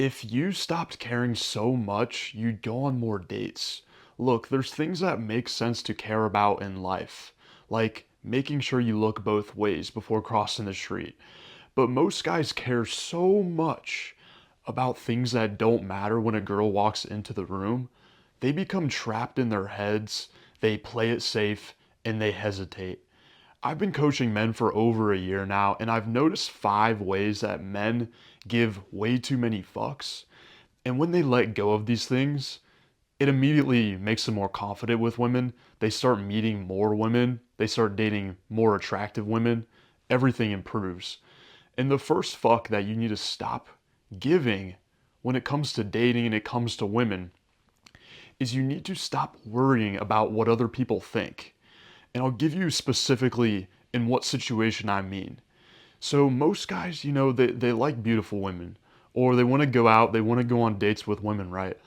If you stopped caring so much, you'd go on more dates. Look, there's things that make sense to care about in life, like making sure you look both ways before crossing the street. But most guys care so much about things that don't matter when a girl walks into the room. They become trapped in their heads, they play it safe, and they hesitate. I've been coaching men for over a year now, and I've noticed 5 ways that men give way too many fucks. And when they let go of these things, it immediately makes them more confident with women. They start meeting more women, they start dating more attractive women. Everything improves. And the first fuck that you need to stop giving when it comes to dating and it comes to women is you need to stop worrying about what other people think. And I'll give you specifically in what situation I mean. So most guys, they like beautiful women or they want to go out, they want to go on dates with women, right?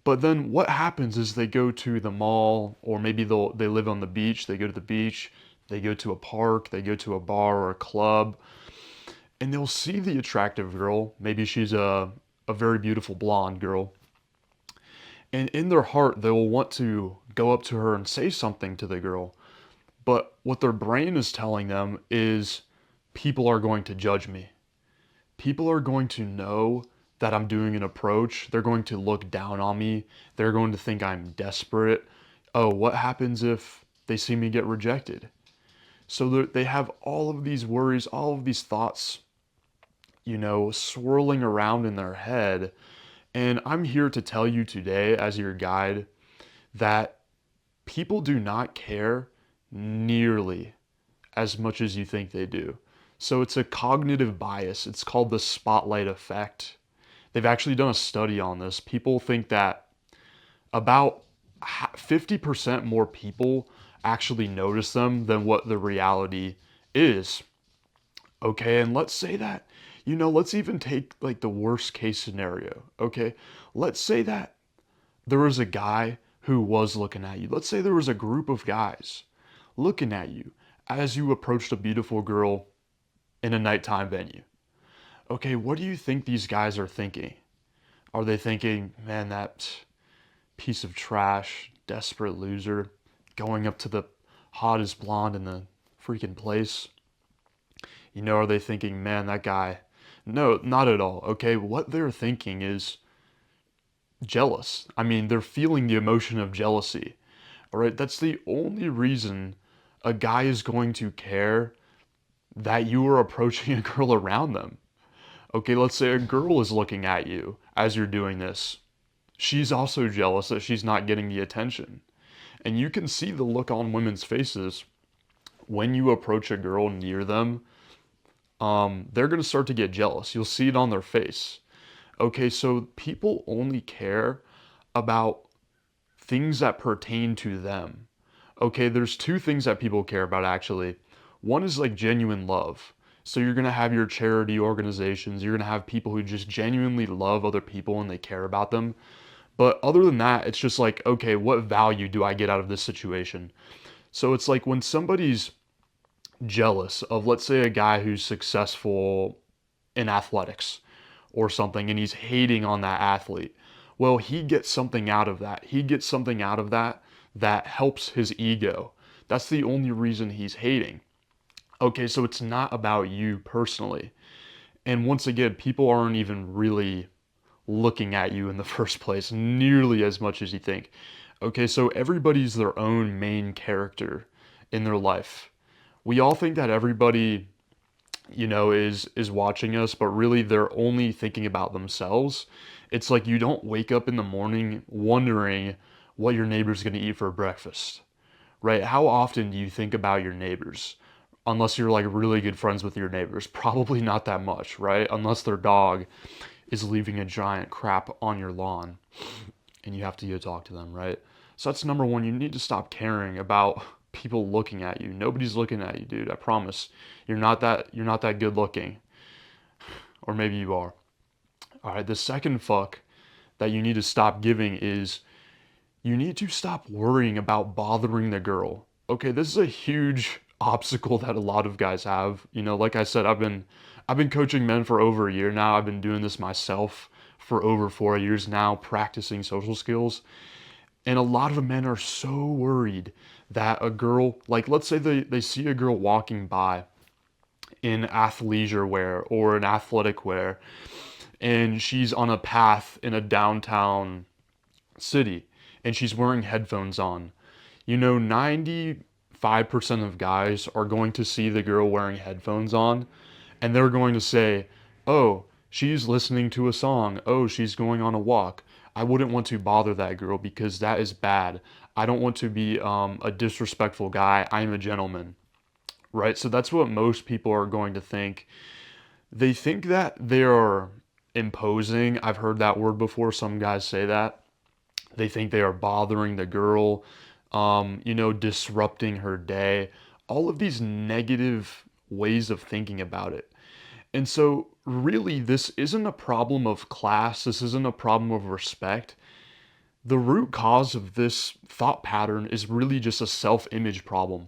But then what happens is they go to the mall or maybe they live on the beach, they go to the beach, they go to a park, they go to a bar or a club, and they'll see the attractive girl, maybe she's a very beautiful blonde girl, and in their heart they'll want to go up to her and say something to the girl. But what their brain is telling them is people are going to judge me. People are going to know that I'm doing an approach. They're going to look down on me. They're going to think I'm desperate. Oh, what happens if they see me get rejected? So they have all of these worries, all of these thoughts, swirling around in their head. And I'm here to tell you today, as your guide, that people do not care nearly as much as you think they do. So it's a cognitive bias. It's called the spotlight effect. They've actually done a study on this. People think that about 50% more people actually notice them than what the reality is. Okay, and let's say that, let's even take like the worst case scenario. Okay, let's say that there was a guy who was looking at you. Let's say there was a group of guys looking at you as you approached a beautiful girl in a nighttime venue. Okay, what do you think these guys are thinking? Are they thinking, man, that piece of trash, desperate loser, going up to the hottest blonde in the freaking place? Are they thinking, man, that guy? No, not at all. Okay, what they're thinking is jealous. I mean, they're feeling the emotion of jealousy. All right, that's the only reason a guy is going to care that you are approaching a girl around them. Okay, let's say a girl is looking at you as you're doing this. She's also jealous that she's not getting the attention. And you can see the look on women's faces when you approach a girl near them. They're going to start to get jealous. You'll see it on their face. Okay, so people only care about things that pertain to them. Okay, there's 2 things that people care about actually. One is like genuine love. So you're going to have your charity organizations, you're going to have people who just genuinely love other people and they care about them. But other than that, it's just like, okay, what value do I get out of this situation? So it's like when somebody's jealous of, let's say, a guy who's successful in athletics or something and he's hating on that athlete. Well, he gets something out of that. He gets something out of that that helps his ego. That's the only reason he's hating. Okay, so it's not about you personally. And once again, people aren't even really looking at you in the first place nearly as much as you think. Okay, so everybody's their own main character in their life. We all think that everybody, is watching us, but really they're only thinking about themselves. It's like you don't wake up in the morning wondering what your neighbor's going to eat for breakfast, right? How often do you think about your neighbors? Unless you're like really good friends with your neighbors, probably not that much, right? Unless their dog is leaving a giant crap on your lawn and you have to go talk to them, right? So that's number one. You need to stop caring about people looking at you. Nobody's looking at you, dude. I promise. You're not that good looking. Or maybe you are. All right, the second fuck that you need to stop giving is you need to stop worrying about bothering the girl. Okay, this is a huge obstacle that a lot of guys have. Like I said, I've been coaching men for over a year now. I've been doing this myself for over 4 years now practicing social skills. And a lot of men are so worried that a girl, like let's say they see a girl walking by in athleisure wear or in athletic wear, and she's on a path in a downtown city and she's wearing headphones on. 95% of guys are going to see the girl wearing headphones on and they're going to say, oh, she's listening to a song. Oh, she's going on a walk. I wouldn't want to bother that girl because that is bad. I don't want to be a disrespectful guy. I'm a gentleman, right? So that's what most people are going to think. They think that they're imposing. I've heard that word before. Some guys say that. They think they are bothering the girl, disrupting her day. All of these negative ways of thinking about it. And so, really, this isn't a problem of class. This isn't a problem of respect. The root cause of this thought pattern is really just a self image problem.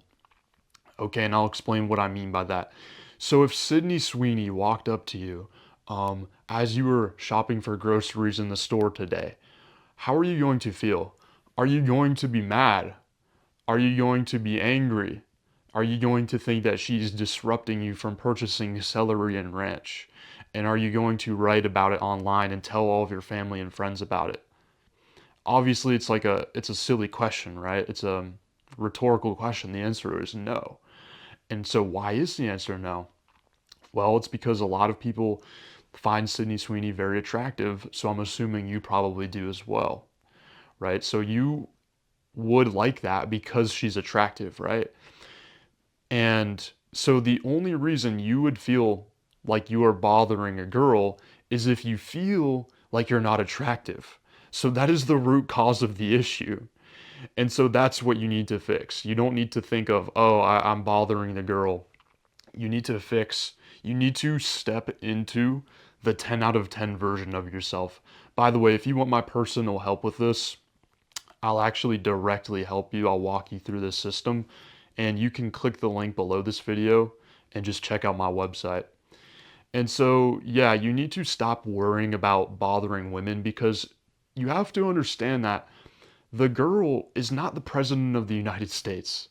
Okay, and I'll explain what I mean by that. So, if Sydney Sweeney walked up to you as you were shopping for groceries in the store today, how are you going to feel? Are you going to be mad? Are you going to be angry? Are you going to think that she's disrupting you from purchasing celery and ranch? And are you going to write about it online and tell all of your family and friends about it? Obviously, it's a silly question, right? It's a rhetorical question. The answer is no. And so why is the answer no? Well, it's because a lot of people find Sydney Sweeney very attractive, so I'm assuming you probably do as well, right? So you would like that because she's attractive, right? And so the only reason you would feel like you are bothering a girl is if you feel like you're not attractive. So that is the root cause of the issue. And so that's what you need to fix. You don't need to think of, oh, I'm bothering the girl. You need to fix, you need to step into the 10 out of 10 version of yourself. By the way, if you want my personal help with this, I'll actually directly help you. I'll walk you through this system, and you can click the link below this video and just check out my website. And so, yeah, you need to stop worrying about bothering women because you have to understand that the girl is not the president of the United States.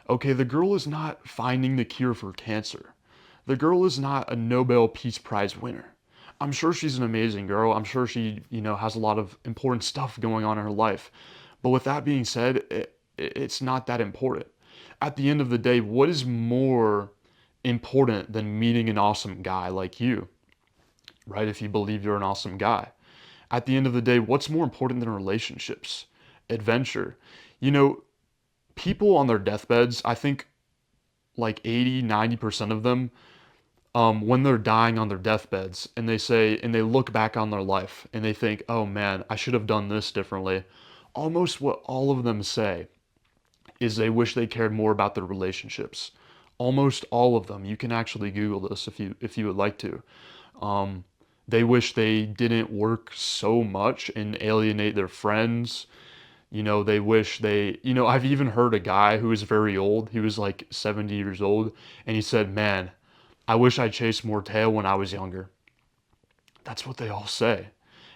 Okay, the girl is not finding the cure for cancer. The girl is not a Nobel Peace Prize winner. I'm sure she's an amazing girl. I'm sure she, has a lot of important stuff going on in her life. But with that being said, it's not that important. At the end of the day, what is more important than meeting an awesome guy like you, right? If you believe you're an awesome guy. At the end of the day, what's more important than relationships? Adventure. You know, people on their deathbeds, I think like 80, 90% of them, when they're dying on their deathbeds and they say, and they look back on their life and they think, oh man, I should have done this differently. Almost what all of them say is they wish they cared more about their relationships. Almost all of them. You can actually Google this if you would like to. Um, they wish they didn't work so much and alienate their friends. They wish I've even heard a guy who is very old. He was like 70 years old, and he said, "Man, I wish I chased more tail when I was younger." That's what they all say.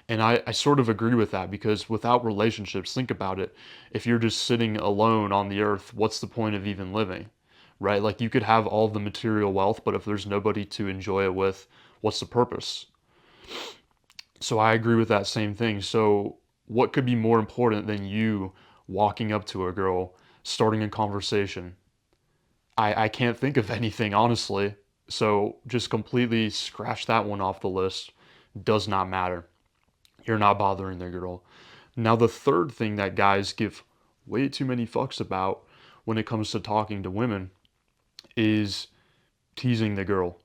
And I sort of agree with that because without relationships, think about it. If you're just sitting alone on the earth, what's the point of even living? Right? Like you could have all the material wealth, but if there's nobody to enjoy it with, what's the purpose? So I agree with that same thing. So what could be more important than you walking up to a girl, starting a conversation? I can't think of anything, honestly. So just completely scratch that one off the list. Does not matter. You're not bothering the girl. Now, the third thing that guys give way too many fucks about when it comes to talking to women is teasing the girl.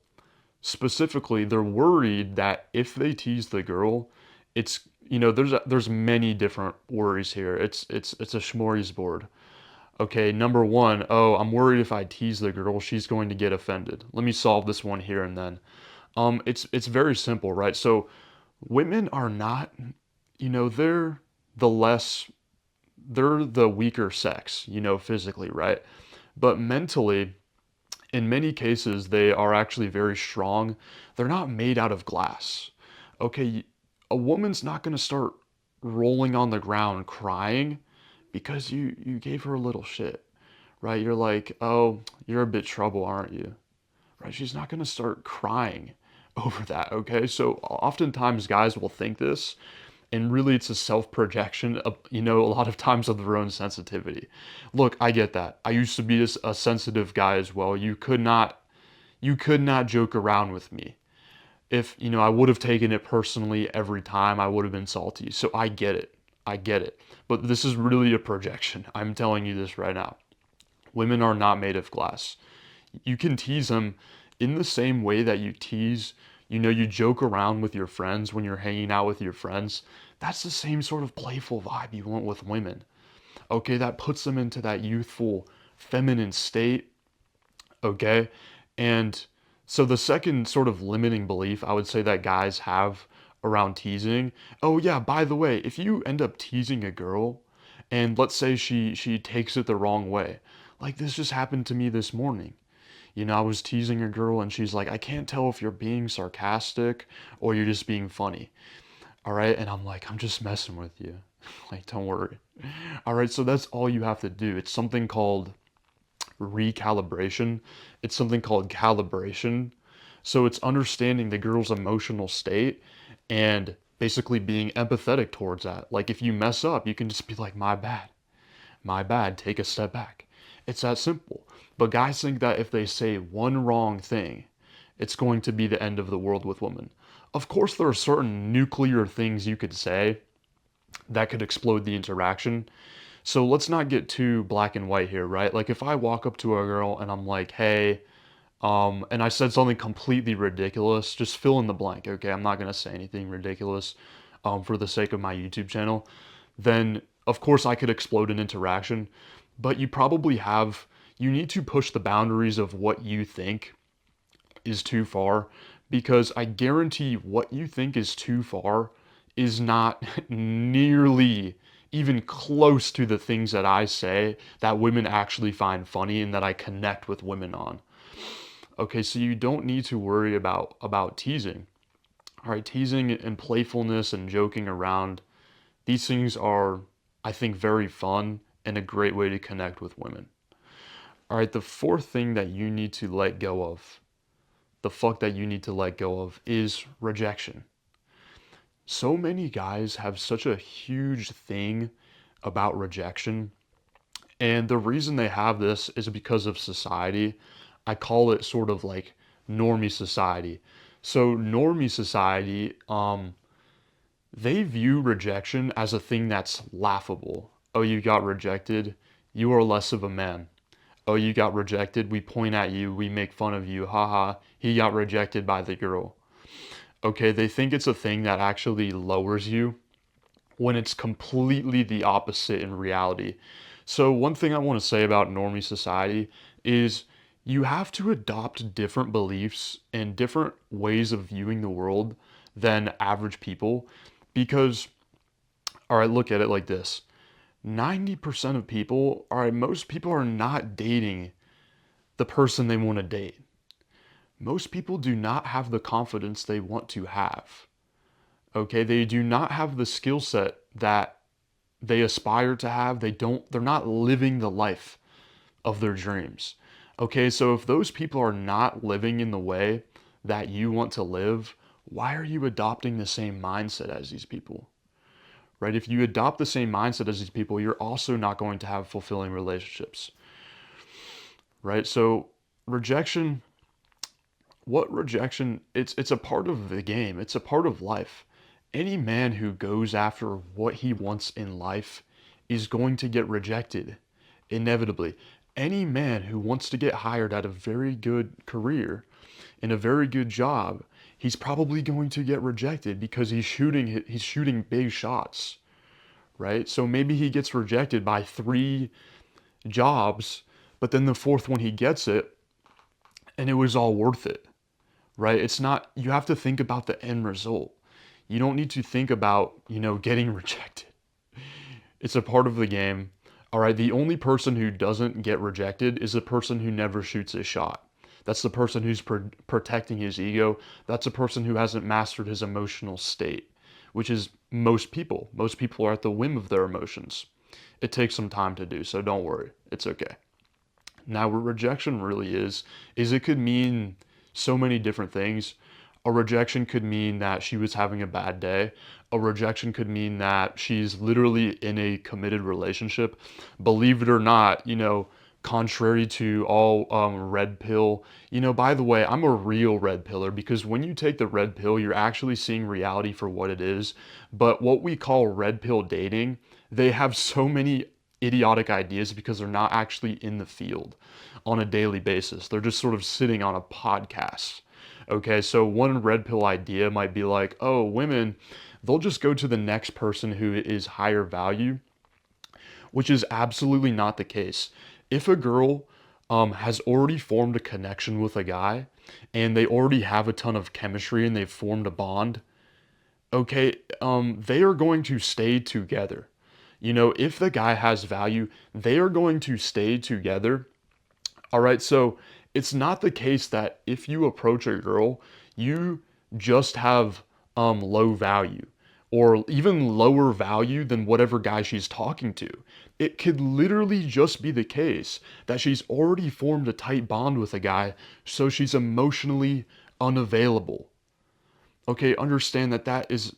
Specifically, they're worried that if they tease the girl, it's there's many different worries here. It's a smorgasbord. Okay, number one, oh, I'm worried if I tease the girl, she's going to get offended. Let me solve this one here and then. It's very simple, right? So women are not, they're the less, they're the weaker sex, physically, right? But mentally, in many cases, they are actually very strong. They're not made out of glass. Okay, A woman's not going to start rolling on the ground crying because you gave her a little shit, right? You're like, "Oh, you're a bit trouble, aren't you?" Right? She's not going to start crying over that, okay? So oftentimes guys will think this, and really it's a self-projection of, a lot of times of their own sensitivity. Look, I get that. I used to be a sensitive guy as well. You could not joke around with me. If, I would have taken it personally every time, I would have been salty. So I get it. I get it. But this is really a projection. I'm telling you this right now. Women are not made of glass. You can tease them in the same way that you tease, you joke around with your friends when you're hanging out with your friends. That's the same sort of playful vibe you want with women. Okay, that puts them into that youthful, feminine state. Okay, and so the second sort of limiting belief I would say that guys have around teasing. Oh yeah, by the way, if you end up teasing a girl and let's say she takes it the wrong way. Like this just happened to me this morning. I was teasing a girl and she's like, "I can't tell if you're being sarcastic or you're just being funny." All right? And I'm like, "I'm just messing with you." Like, don't worry. All right, so that's all you have to do. It's something called recalibration. It's something called calibration. So it's understanding the girl's emotional state and basically being empathetic towards that. Like if you mess up, you can just be like, "My bad. My bad. Take a step back." It's that simple. But guys think that if they say one wrong thing, it's going to be the end of the world with women. Of course, there are certain nuclear things you could say that could explode the interaction. So let's not get too black and white here, right? Like if I walk up to a girl and I'm like, "Hey," and I said something completely ridiculous, just fill in the blank, okay? I'm not gonna say anything ridiculous, for the sake of my YouTube channel. Then of course I could explode an interaction, but you need to push the boundaries of what you think is too far, because I guarantee what you think is too far is not nearly even close to the things that I say that women actually find funny and that I connect with women on. Okay, so you don't need to worry about teasing. All right, teasing and playfulness and joking around, these things are, I think, very fun and a great way to connect with women. All right, the fourth thing that you need to let go of, the fuck that you need to let go of is rejection. So many guys have such a huge thing about rejection, and the reason they have this is because of society. I call it sort of like normie society. So normie society, they view rejection as a thing that's laughable. Oh, you got rejected? You are less of a man. Oh, you got rejected? We point at you, we make fun of you. Haha, he got rejected by the girl. Okay, they think it's a thing that actually lowers you when it's completely the opposite in reality. So, one thing I want to say about normie society is you have to adopt different beliefs and different ways of viewing the world than average people because, all right, look at it like this. 90% of people, all right, most people are not dating the person they want to date. Most people do not have the confidence they want to have. Okay, they do not have the skill set that they aspire to have. They're not living the life of their dreams. Okay, so if those people are not living in the way that you want to live, why are you adopting the same mindset as these people? Right? If you adopt the same mindset as these people, you're also not going to have fulfilling relationships. Right? So rejection, it's a part of the game. It's a part of life. Any man who goes after what he wants in life is going to get rejected, inevitably. Any man who wants to get hired at a very good career in a very good job, he's probably going to get rejected because he's shooting big shots, right? So maybe he gets rejected by 3 jobs, but then the fourth one he gets it and it was all worth it, right? It's not, you have to think about the end result. You don't need to think about, getting rejected. It's a part of the game. All right, the only person who doesn't get rejected is the person who never shoots a shot. That's the person who's protecting his ego. That's a person who hasn't mastered his emotional state. which is most people. Most people are at the whim of their emotions. It takes some time to do, so don't worry. It's okay. Now, what rejection really is it could mean so many different things. A rejection could mean that she was having a bad day. A rejection could mean that she's literally in a committed relationship. Believe it or not, contrary to all red pill, by the way, I'm a real red pillar because when you take the red pill, you're actually seeing reality for what it is. But what we call red pill dating, they have so many idiotic ideas because they're not actually in the field on a daily basis. They're just sort of sitting on a podcast. Okay, so one red pill idea might be like, oh, women, they'll just go to the next person who is higher value, which is absolutely not the case. If a girl has already formed a connection with a guy and they already have a ton of chemistry and they've formed a bond, okay, they are going to stay together. If the guy has value, they are going to stay together. All right, so it's not the case that if you approach a girl, you just have low value or even lower value than whatever guy she's talking to. It could literally just be the case that she's already formed a tight bond with a guy, so she's emotionally unavailable. Okay, understand that that is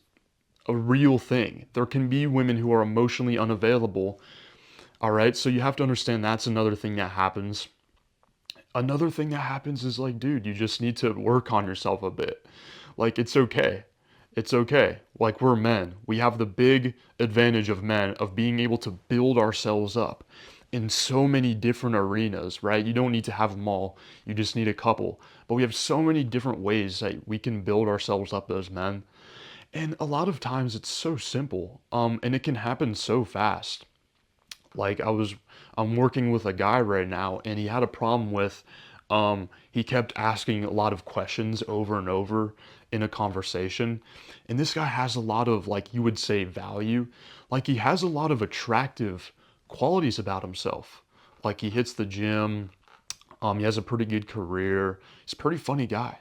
a real thing. There can be women who are emotionally unavailable. All right, so you have to understand that's another thing that happens. Another thing that happens is like, dude, you just need to work on yourself a bit. Like, it's okay. It's okay. Like, we're men. We have the big advantage of men of being able to build ourselves up in so many different arenas, right? You don't need to have them all. You just need a couple. But we have so many different ways that we can build ourselves up as men. And a lot of times it's so simple. And it can happen so fast. Like I'm working with a guy right now and he had a problem with he kept asking a lot of questions over and over in a conversation. And this guy has a lot of, like, you would say, value. Like, he has a lot of attractive qualities about himself. Like, he hits the gym, he has a pretty good career. He's a pretty funny guy.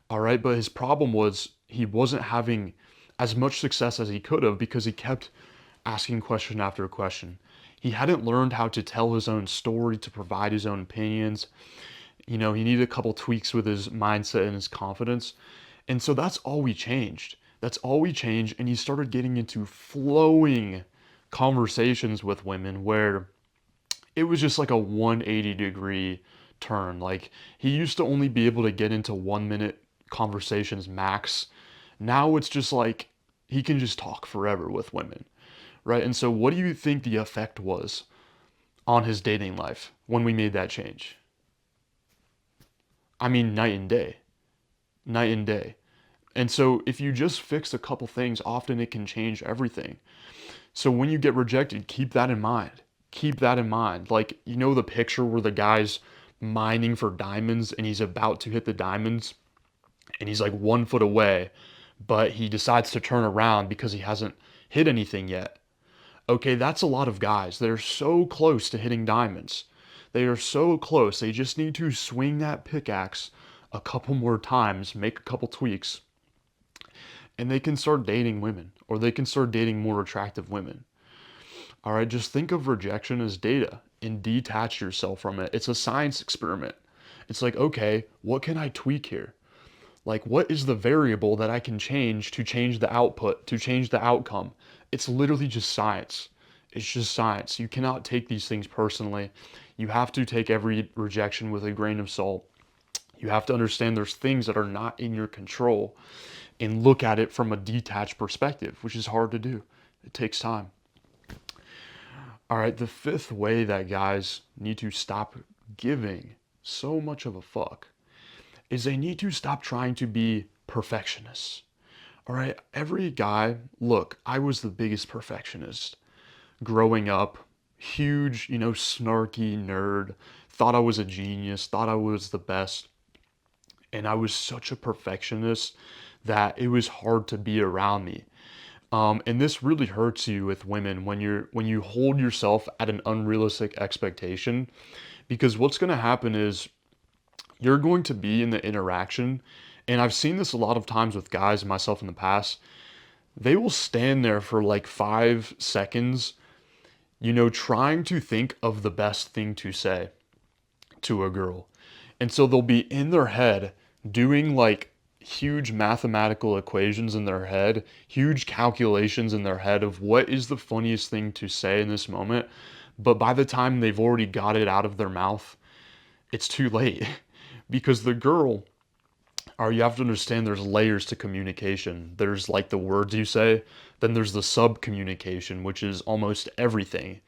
All right, but his problem was he wasn't having as much success as he could have because he kept asking question after question. He hadn't learned how to tell his own story, to provide his own opinions. He needed a couple tweaks with his mindset and his confidence. And so that's all we changed. That's all we changed. And he started getting into flowing conversations with women where it was just like a 180-degree turn. Like, he used to only be able to get into 1 minute conversations max. Now it's just like he can just talk forever with women, right? And so, what do you think the effect was on his dating life when we made that change? I mean, night and day, night and day. And so, if you just fix a couple things, often it can change everything. So, when you get rejected, keep that in mind. Keep that in mind. Like, the picture where the guy's mining for diamonds and he's about to hit the diamonds and he's like 1 foot away, but he decides to turn around because he hasn't hit anything yet. Okay, that's a lot of guys. They're so close to hitting diamonds. They are so close. They just need to swing that pickaxe a couple more times, make a couple tweaks, and they can start dating women or they can start dating more attractive women. All right, just think of rejection as data and detach yourself from it. It's a science experiment. It's like, okay, what can I tweak here? Like, what is the variable that I can change to change the output, to change the outcome? It's literally just science. It's just science. You cannot take these things personally. You have to take every rejection with a grain of salt. You have to understand there's things that are not in your control and look at it from a detached perspective, which is hard to do. It takes time. All right, the fifth way that guys need to stop giving so much of a fuck is they need to stop trying to be perfectionists. All right, every guy, look, I was the biggest perfectionist growing up, huge, snarky nerd, thought I was a genius, thought I was the best. And I was such a perfectionist that it was hard to be around me. And this really hurts you with women when you hold yourself at an unrealistic expectation, because what's going to happen is you're going to be in the interaction, and I've seen this a lot of times with guys and myself in the past. they will stand there for like 5 seconds, you know, trying to think of the best thing to say to a girl. And so they'll be in their head doing like huge mathematical equations in their head, huge calculations in their head of what is the funniest thing to say in this moment. But by the time they've already got it out of their mouth, it's too late. Because the girl, or you have to understand there's layers to communication. There's like the words you say, then there's the sub communication, which is almost everything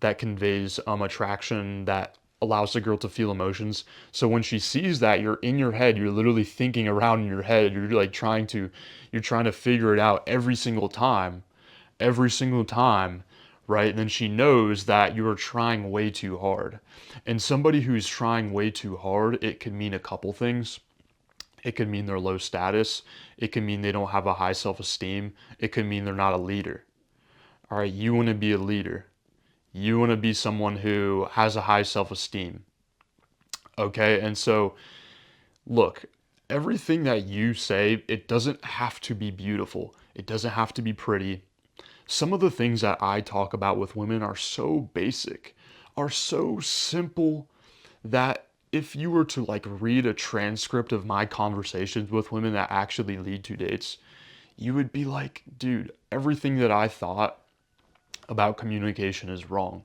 that conveys attraction, that allows the girl to feel emotions. So when she sees that, you're in your head, you're literally thinking around in your head, you're trying to figure it out every single time, right? And then she knows that you are trying way too hard. And somebody who's trying way too hard, it could mean a couple things. It could mean they're low status. It could mean they don't have a high self-esteem. It could mean they're not a leader. All right, you want to be a leader. You want to be someone who has a high self-esteem. Okay? And so, look, everything that you say, it doesn't have to be beautiful. It doesn't have to be pretty. Some of the things that I talk about with women are so basic, are so simple that if you were to like read a transcript of my conversations with women that actually lead to dates, you would be like, dude, everything that I thought about communication is wrong.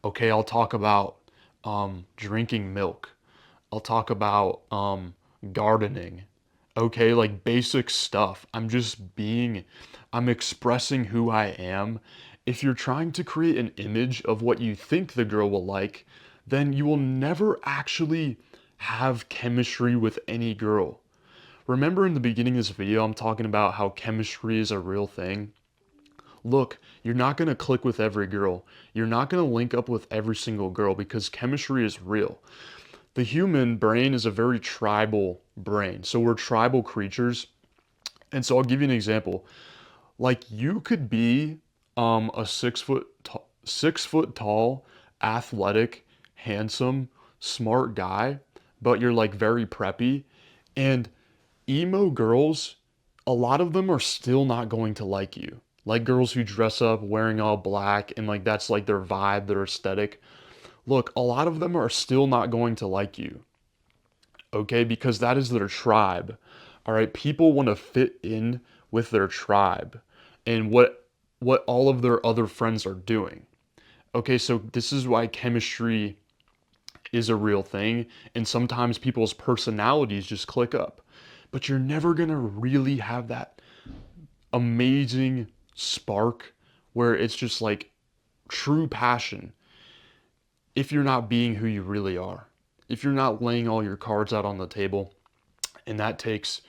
Okay, I'll talk about drinking milk. I'll talk about gardening. Okay, like basic stuff. I'm expressing who I am. If you're trying to create an image of what you think the girl will like, then you will never actually have chemistry with any girl. Remember in the beginning of this video, I'm talking about how chemistry is a real thing? Look, you're not going to click with every girl. You're not going to link up with every single girl because chemistry is real. The human brain is a very tribal brain. So we're tribal creatures. And so I'll give you an example. Like you could be a 6 foot tall, athletic, handsome, smart guy, but you're like very preppy. And emo girls, a lot of them are still not going to like you. Like girls who dress up wearing all black and like that's like their vibe, their aesthetic. Look, a lot of them are still not going to like you. Okay? Because that is their tribe. All right? People want to fit in with their tribe and what all of their other friends are doing. Okay, so this is why chemistry is a real thing and sometimes people's personalities just click up. But you're never going to really have that amazing spark where it's just like true passion if you're not being who you really are. If you're not laying all your cards out on the table, and that takes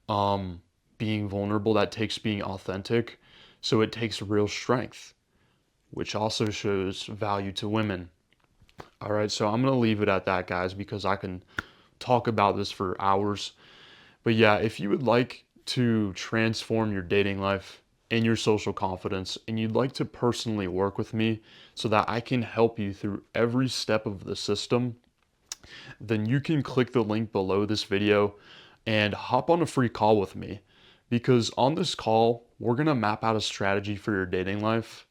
um, being vulnerable, that takes being authentic. So it takes real strength, which also shows value to women. All right, so I'm going to leave it at that, guys, because I can talk about this for hours. But yeah, if you would like to transform your dating life and your social confidence, and you'd like to personally work with me so that I can help you through every step of the system, then you can click the link below this video and hop on a free call with me. Because on this call, we're going to map out a strategy for your dating life,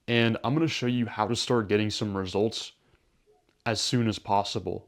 and I'm going to show you how to start getting some results as soon as possible.